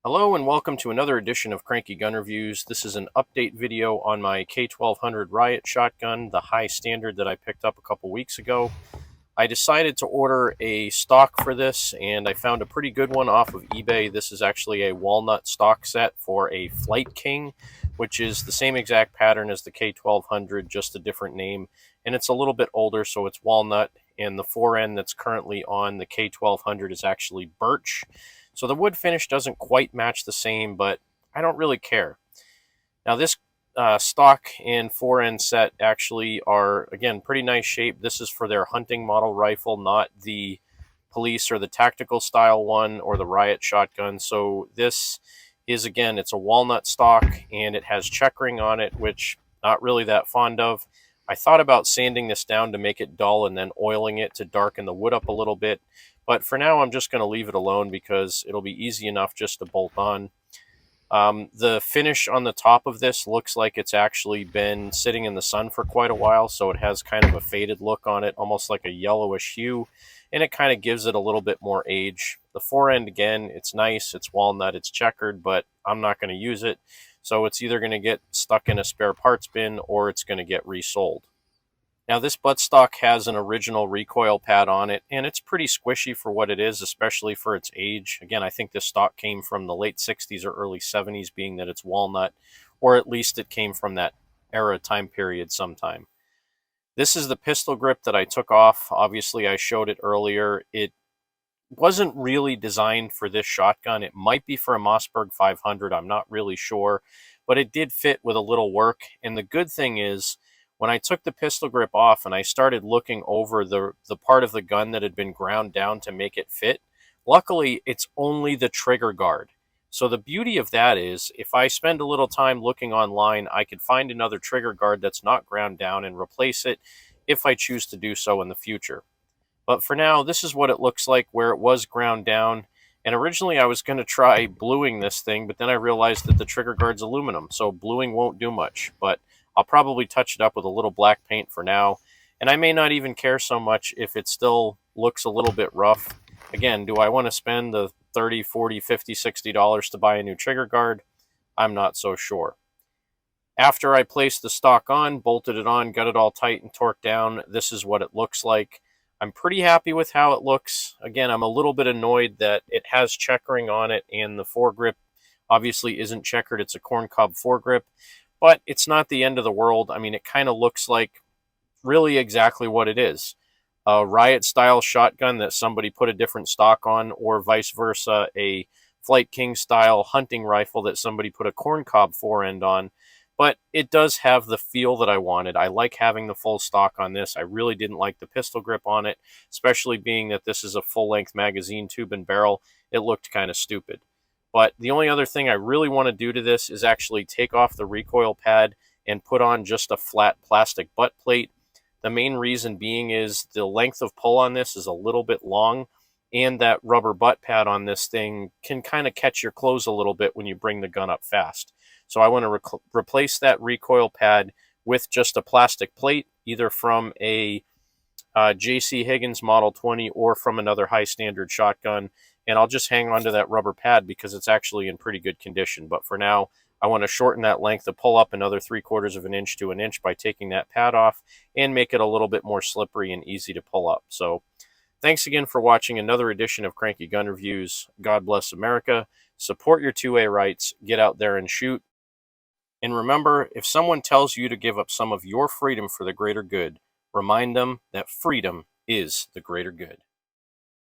Hello and welcome to another edition of Cranky Gun Reviews. This is an update video on my K1200 Riot shotgun, the High Standard that I picked up a couple weeks ago. I decided to order a stock for this and I found a pretty good one off of eBay. This is actually a walnut stock set for a Flight King, which is the same exact pattern as the K1200, just a different name. And it's a little bit older, so it's walnut, and the fore end that's currently on the K1200 is actually birch. So the wood finish doesn't quite match the same, but I don't really care. Now this stock and fore end set actually are, again, pretty nice shape. This is for their hunting model rifle, not the police or the tactical style one or the Riot shotgun. So this is, again, it's a walnut stock and it has checkering on it, which not really that fond of. I thought about sanding this down to make it dull and then oiling it to darken the wood up a little bit. But for now, I'm just going to leave it alone because it'll be easy enough just to bolt on. The finish on the top of this looks like it's actually been sitting in the sun for quite a while, so it has kind of a faded look on it, almost like a yellowish hue, and it kind of gives it a little bit more age. The fore end, again, it's nice, it's walnut, it's checkered, but I'm not going to use it, so it's either going to get stuck in a spare parts bin or it's going to get resold. Now this buttstock has an original recoil pad on it, and it's pretty squishy for what it is, especially for its age. Again, I think this stock came from the late 60s or early 70s, being that it's walnut, or at least it came from that era time period sometime. This is the pistol grip that I took off. Obviously, I showed it earlier. It wasn't really designed for this shotgun. It might be for a Mossberg 500, I'm not really sure, but it did fit with a little work. And the good thing is, when I took the pistol grip off and I started looking over the part of the gun that had been ground down to make it fit, luckily it's only the trigger guard. So the beauty of that is, if I spend a little time looking online, I could find another trigger guard that's not ground down and replace it if I choose to do so in the future. But for now, this is what it looks like where it was ground down. And originally I was going to try bluing this thing, but then I realized that the trigger guard's aluminum, so bluing won't do much. But I'll probably touch it up with a little black paint for now. And I may not even care so much if it still looks a little bit rough. Again, do I want to spend the $30, $40, $50, $60 to buy a new trigger guard? I'm not so sure. After I placed the stock on, bolted it on, got it all tight and torqued down, this is what it looks like. I'm pretty happy with how it looks. Again, I'm a little bit annoyed that it has checkering on it and the foregrip obviously isn't checkered. It's a corncob foregrip, but it's not the end of the world. I mean, it kind of looks like really exactly what it is. A Riot style shotgun that somebody put a different stock on, or vice versa, a Flight King style hunting rifle that somebody put a corncob fore end on. But it does have the feel that I wanted. I like having the full stock on this. I really didn't like the pistol grip on it, especially being that this is a full-length magazine tube and barrel. It looked kind of stupid. But the only other thing I really want to do to this is actually take off the recoil pad and put on just a flat plastic butt plate. The main reason being is the length of pull on this is a little bit long, and that rubber butt pad on this thing can kind of catch your clothes a little bit when you bring the gun up fast. So I want to replace that recoil pad with just a plastic plate, either from a J.C. Higgins Model 20 or from another high standard shotgun. And I'll just hang on to that rubber pad because it's actually in pretty good condition. But for now, I want to shorten that length to pull up another 3/4 of an inch to an inch by taking that pad off and make it a little bit more slippery and easy to pull up. So thanks again for watching another edition of Cranky Gun Reviews. God bless America. Support your 2A rights. Get out there and shoot. And remember, if someone tells you to give up some of your freedom for the greater good, remind them that freedom is the greater good.